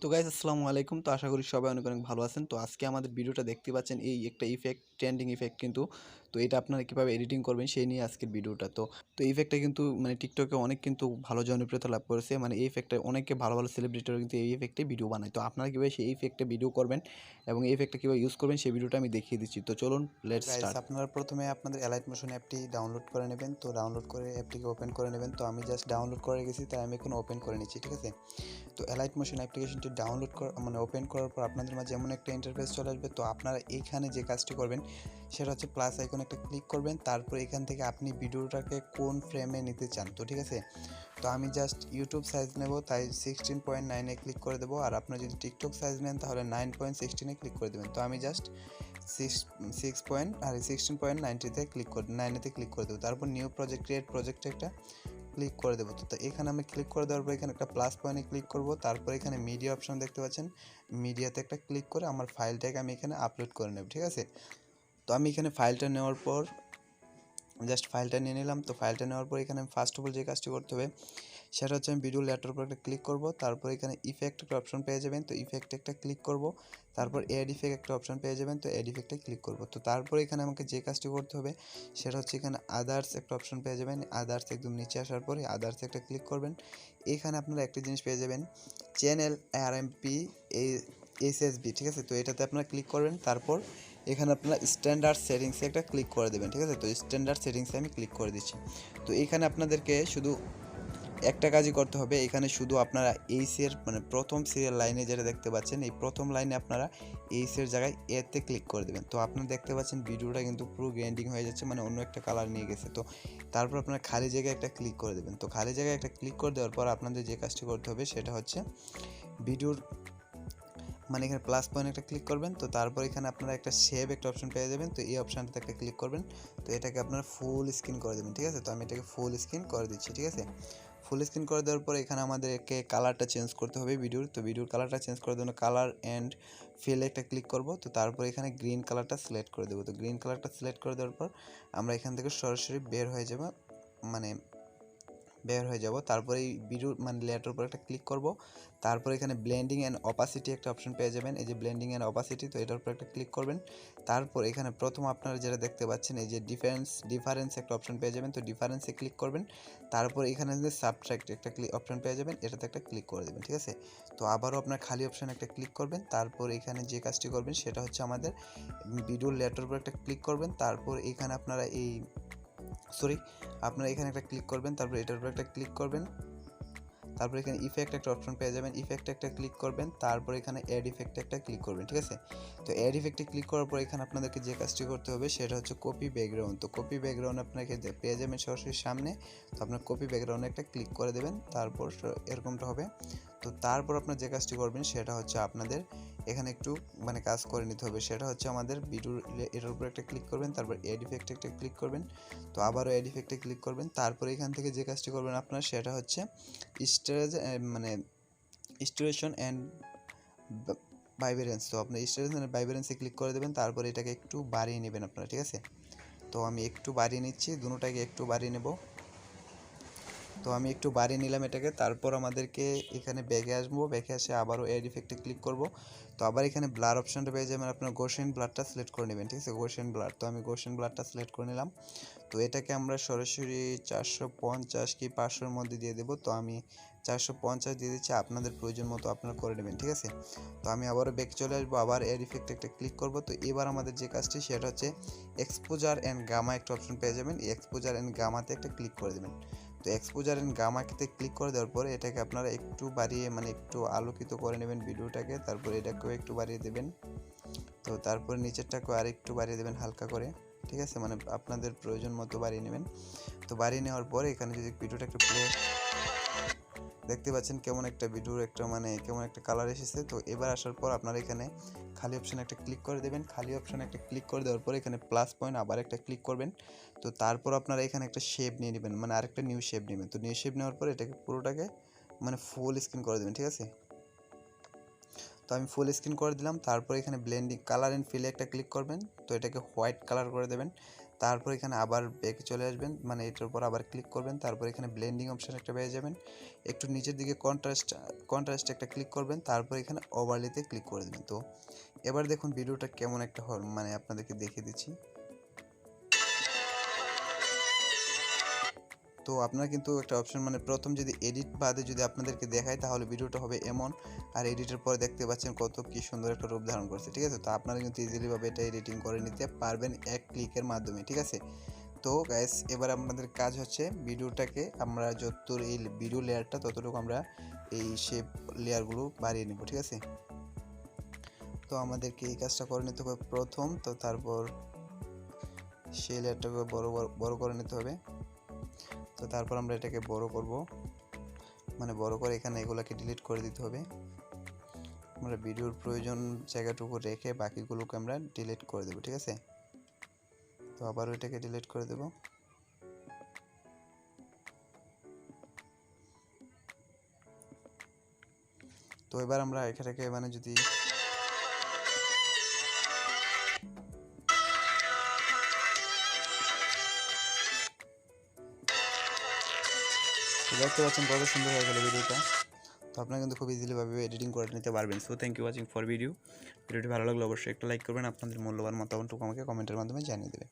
তো গাইস আসসালামু আলাইকুম। তো আশা করি সবাই অনেক অনেক ভালো আছেন। তো আজকে আমাদের ভিডিওটা দেখতে পাচ্ছেন এই একটা ইফেক্ট, ট্রেন্ডিং ইফেক্ট কিন্তু। তো এটা আপনারা কিভাবে এডিটিং করবেন সেই নিয়ে আজকের ভিডিওটা। তো ইফেক্টটা কিন্তু মানে টিকটকে অনেক কিন্তু ভালো জনপ্রিয়তা লাভ করেছে। মানে এই ইফেক্টটা অনেকে ভালো ভালো সেলিব্রিটিরা কিন্তু এই ইফেক্টে ভিডিও বানায়। তো আপনারা কিভাবে সেই ইফেক্টে ভিডিও করবেন এবং এই ইফেক্টটা কিভাবে ইউজ করবেন সেই ভিডিওটা আমি দেখিয়ে দিচ্ছি। তো চলুন লেটস স্টার্ট। আপনারা প্রথমে আপনাদের অ্যালাইট মোশন অ্যাপটি ডাউনলোড করে নেবেন। তো ডাউনলোড করে অ্যাপটিকে ওপেন করে নেবেন। তো আমি জাস্ট ডাউনলোড করে গেছি, তাই আমি এখন ওপেন করে নিচ্ছি, ঠিক আছে। তো অ্যালাইট মোশন অ্যাপ্লিকেশনটি ডাউনলোড মানে ওপেন করার পর আপনাদের মাঝে এমন একটা ইন্টারফেস চলে আসবে। তো আপনারা এইখানে যে কাজটি করবেন সেটা হচ্ছে প্লাস আইকন একটা ক্লিক করবেন। তারপর এখান থেকে আপনি ভিডিওটাকে কোন ফ্রেমে নিতে চান, তো ঠিক আছে। তো আমি জাস্ট ইউটিউব সাইজ নেব, তাই 16.9-এ ক্লিক করে দেবো। আর আপনারা যদি টিকটক সাইজ নেন তাহলে 9.16-এ ক্লিক করে দেবেন। তো আমি জাস্ট 16.90-তে ক্লিক করে 9-এতে ক্লিক করে দেবো। তারপর নিউ প্রজেক্ট, ক্রিয়েট প্রজেক্টে একটা ক্লিক করে দেবো। তো এখানে আমি ক্লিক করে দেওয়ার পর এখানে একটা প্লাস পয়েন্টে ক্লিক করব। তারপর এখানে মিডিয়া অপশন দেখতে পাচ্ছেন, মিডিয়াতে একটা ক্লিক করে আমার ফাইলটাকে আমি এখানে আপলোড করে নেব, ঠিক আছে। তো আমি এখানে ফাইলটা নেওয়ার পর জাস্ট ফাইলটা নিয়ে নিলাম। তো ফাইলটা নেওয়ার পর এখানে ফার্স্ট অফ অল যে কাজটি করতে হবে সেটা হচ্ছে আমি ভিডিও লেয়ারের উপর একটা ক্লিক করব। তারপর এখানে ইফেক্ট একটা অপশন পেয়ে যাবেন, তো ইফেক্টে একটা ক্লিক করব। তারপর এড ইফেক্ট একটা অপশন পেয়ে যাবেন, তো এড ইফেক্টে ক্লিক করব। তো তারপর এখানে আমাকে যে কাজটি করতে হবে সেটা হচ্ছে এখানে আদার্স একটা অপশন পেয়ে যাবেন। আদার্স একদম নিচে আসার পরে আদার্সে একটা ক্লিক করবেন। এখানে আপনারা একটা জিনিস পেয়ে যাবেন, চ্যানেল আরএমপি এসএসবি, ঠিক আছে। তো এটাতে আপনারা ক্লিক করবেন। তারপর এখানে আপনারা স্ট্যান্ডার্ড সেটিংসে একটা ক্লিক করে দেবেন, ঠিক আছে। তো স্ট্যান্ডার্ড সেটিংসে আমি ক্লিক করে দিচ্ছি। তো এখানে আপনাদেরকে শুধু একটা কাজই করতে হবে। এখানে শুধু আপনারা এইচের মানে প্রথম সিরিয়াল লাইনে যেটা দেখতে পাচ্ছেন, এই প্রথম লাইনে আপনারা এইচের জায়গায় এতে ক্লিক করে দেবেন। তো আপনারা দেখতে পাচ্ছেন ভিডিওটা কিন্তু পুরো গ্রেডিং হয়ে যাচ্ছে, মানে অন্য একটা কালার নিয়ে গেছে। তো তারপর আপনারা খালি জায়গায় একটা ক্লিক করে দেবেন। তো খালি জায়গায় একটা ক্লিক করে দেওয়ার পর আপনাদের যে কাজটি করতে হবে সেটা হচ্ছে ভিডিওর মানে এখানে প্লাস পয়েন্ট একটা ক্লিক করবেন। তো তারপর এখানে আপনারা একটা সেভ একটা অপশন পেয়ে যাবেন। তো এই অপশানটাতে একটা ক্লিক করবেন। তো এটাকে আপনারা ফুল স্ক্রিন করে দেবেন, ঠিক আছে। তো আমি এটাকে ফুল স্ক্রিন করে দিচ্ছি, ঠিক আছে। ফুল স্ক্রিন করে দেওয়ার পর এখানে আমাদেরকে কালারটা চেঞ্জ করতে হবে ভিডিওর। তো ভিডিওর কালারটা চেঞ্জ করার জন্য কালার অ্যান্ড ফিলে একটা ক্লিক করব। তো তারপর এখানে গ্রিন কালারটা সিলেক্ট করে দেবো। তো গ্রিন কালারটা সিলেক্ট করে দেওয়ার পর আমরা এখান থেকে সরাসরি বের হয়ে যাব, মানে বের হয়ে যাব। তারপরে এই ভিডিও মানে লেয়ারটার উপর একটা ক্লিক করব। তারপর এখানে ব্লেন্ডিং অ্যান্ড অপাসিটি একটা অপশন পেয়ে যাবেন, এই যে ব্লেন্ডিং অ্যান্ড অপাসিটি। তো এটার উপর একটা ক্লিক করবেন। তারপর এখানে প্রথম আপনারা যেটা দেখতে পাচ্ছেন এই যে ডিফারেন্স একটা অপশন পেয়ে যাবেন। তো ডিফারেন্সে ক্লিক করবেন। তারপর এখানে যে সাবট্রাক্ট একটা অপশন পেয়ে যাবেন, এটাতে একটা ক্লিক করে দেবেন, ঠিক আছে। তো আবারও আপনার খালি অপশন একটা ক্লিক করবেন। তারপর এখানে যে কাজটি করবেন সেটা হচ্ছে আমাদের ভিডিও লেয়ারটার উপর একটা ক্লিক করবেন। তারপর এখানে আপনারা আপনারা এখানে একটা ক্লিক করবেন। তারপর এটার উপর একটা ক্লিক করবেন। তারপর এখানে ইফেক্ট একটা অপশন পেয়ে যাবেন, ইফেক্টে একটা ক্লিক করবেন। তারপর এখানে অ্যাড ইফেক্টে একটা ক্লিক করবেন, ঠিক আছে। তো অ্যাড ইফেক্টে ক্লিক করার পর এখানে আপনাদেরকে যে কাজটি করতে হবে সেটা হচ্ছে কপি ব্যাকগ্রাউন্ড। তো কপি ব্যাকগ্রাউন্ড আপনাকে পেয়ে যাবেন সরাসরি সামনে। তো আপনার কপি ব্যাকগ্রাউন্ডে একটা ক্লিক করে দেবেন। তারপর এরকমটা হবে। তো তারপর আপনার যে কাজটি করবেন সেটা হচ্ছে আপনাদের এখানে একটু মানে কাজ করে নিতে হবে। সেটা হচ্ছে আমাদের ভিডিওর এটার উপর একটা ক্লিক করবেন। তারপর অ্যাড ইফেক্টে একটা ক্লিক করবেন। তো আবারও অ্যাড ইফেক্টে ক্লিক করবেন। তারপর এখান থেকে যে কাজটি করবেন আপনার সেটা হচ্ছে স্টোরেজ মানে স্টোরেশন অ্যান্ড ভাইব্রেন্স। তো আপনি স্টোরেজ অ্যান্ড ভাইব্রেন্সে ক্লিক করে দেবেন। তারপর এটাকে একটু বাড়িয়ে নেবেন আপনারা, ঠিক আছে। তো আমি একটু বাড়িয়ে নিচ্ছি, দুটোটাকে একটু বাড়িয়ে নেব। তো আমি একটু বাড়িয়ে নিলাম এটাকে। তারপর আমাদেরকে এখানে ব্যাকে আসবো, ব্যাকে এসে আবারও এড ইফেক্টে ক্লিক করব। তো আবার এখানে ব্লার অপশনটা পেয়ে যাবেন, আপনার গোশেন ব্লারটা সিলেক্ট করে নেবেন, ঠিক আছে। গোশেন ব্লার, তো আমি গোশেন ব্লারটা সিলেক্ট করে নিলাম। তো এটাকে আমরা সরাসরি 450 কি 500-এর মধ্যে দিয়ে দেবো। তো আমি 450 দিয়ে দিচ্ছি, আপনাদের প্রয়োজন মতো আপনারা করে নেবেন, ঠিক আছে। তো আমি আবারও ব্যাক চলে আসবো, আবার এর ইফেক্টে একটা ক্লিক করব। তো এবার আমাদের যে কাজটি সেটা হচ্ছে এক্সপোজার অ্যান্ড গামা একটা অপশন পেয়ে যাবেন, এই এক্সপোজার অ্যান্ড গামাতে একটা ক্লিক করে দেবেন। তো এক্সপোজার অ্যান্ড গামাতে ক্লিক করে দেওয়ার পরে এটাকে আপনারা একটু বাড়িয়ে মানে একটু আলোকিত করে নেবেন ভিডিওটাকে। তারপর এটাকেও একটু বাড়িয়ে দেবেন। তো তারপর নিচেরটাকেও আর একটু বাড়িয়ে দেবেন হালকা করে, ঠিক আছে। মানে আপনাদের প্রয়োজন মতো বাড়িয়ে নেবেন। তো বাড়িয়ে নেওয়ার পরে এখানে যদি ভিডিওটা একটু প্লে দেখতে পাচ্ছেন কেমন একটা ভিডিওর একটা মানে কেমন একটা কালার এসেছে। তো এবার আসার পর আপনারা এখানে খালি অপশানে একটা ক্লিক করে দেবেন। খালি অপশানে একটা ক্লিক করে দেওয়ার পর এখানে প্লাস পয়েন্ট আবার একটা ক্লিক করবেন। তো তারপর আপনারা এখানে একটা শেপ নিয়ে নেবেন, মানে আরেকটা নিউ শেপ নেবেন। তো নিউ শেপ নেওয়ার পর এটাকে পুরোটাকে মানে ফুল স্ক্রিন করে দেবেন, ঠিক আছে। তো আমি ফুল স্ক্রিন করে দিলাম। তারপর এখানে ব্লেন্ডিং কালার অ্যান্ড ফিলে একটা ক্লিক করবেন। তো এটাকে হোয়াইট কালার করে দেবেন। তারপর এখানে আবার ব্যাকে চলে আসবেন, মানে এটার উপর আবার ক্লিক করবেন। তারপর এখানে ব্লেন্ডিং অপশন একটা পেয়ে যাবেন, একটু নিচের দিকে কন্ট্রাস্ট একটা ক্লিক করবেন। তারপর এখানে ওভারলেতে ক্লিক করে দেবেন। তো এবার দেখুন ভিডিওটা কেমন একটা মানে আপনাদেরকে দেখিয়ে দিচ্ছি। তো আপনারা কিন্তু একটা অপশন, মানে প্রথম যদি এডিট বাদে যদি আপনাদেরকে দেখায় তাহলে ভিডিওটা হবে এমন, আর এডিটের পরে দেখতে পাচ্ছেন কত কি সুন্দর একটা রূপ ধারণ করছে, ঠিক আছে। তো আপনারা কিন্তু ইজিলিভাবে এটা এডিটিং করে নিতে পারবেন এক ক্লিকের মাধ্যমে, ঠিক আছে। তো গাইস এবার আপনাদের কাজ হচ্ছে ভিডিওটাকে আমরা যতদূর এই ভিডিও লেয়ারটা ততটুকু আমরা এই শেপ লেয়ারগুলো বাড়িয়ে নেব, ঠিক আছে। তো আমাদেরকে এই কাজটা করে নিতে হবে প্রথম, তো তারপর সেই লেয়ারটাকে বড় করে নিতে হবে। তো তারপর আমরা এটাকে বড় করব, মানে বড় করে এখানে এগুলোকে ডিলিট করে দিতে হবে। আমরা ভিডিওর প্রয়োজন জায়গাটুকু রেখে বাকিগুলোকে আমরা ডিলিট করে দেব, ঠিক আছে। তো আবারও এটাকে ডিলিট করে দেব। তো এবার আমরা এখানটাকে মানে যদি দেখতে পাচ্ছেন কত সুন্দর হয়ে গেল ভিডিওটা। তো আপনারা কিন্তু খুব ইজিলিভাবে এডিটিং করে নিতে পারবেন। So thank you watching for ভিডিওটি ভালো লাগলে অবশ্যই একটা লাইক করবেন, আপনাদের মূল্যবান মতামতটুকু আমাকে কমেন্টের মাধ্যমে জানিয়ে দেবেন।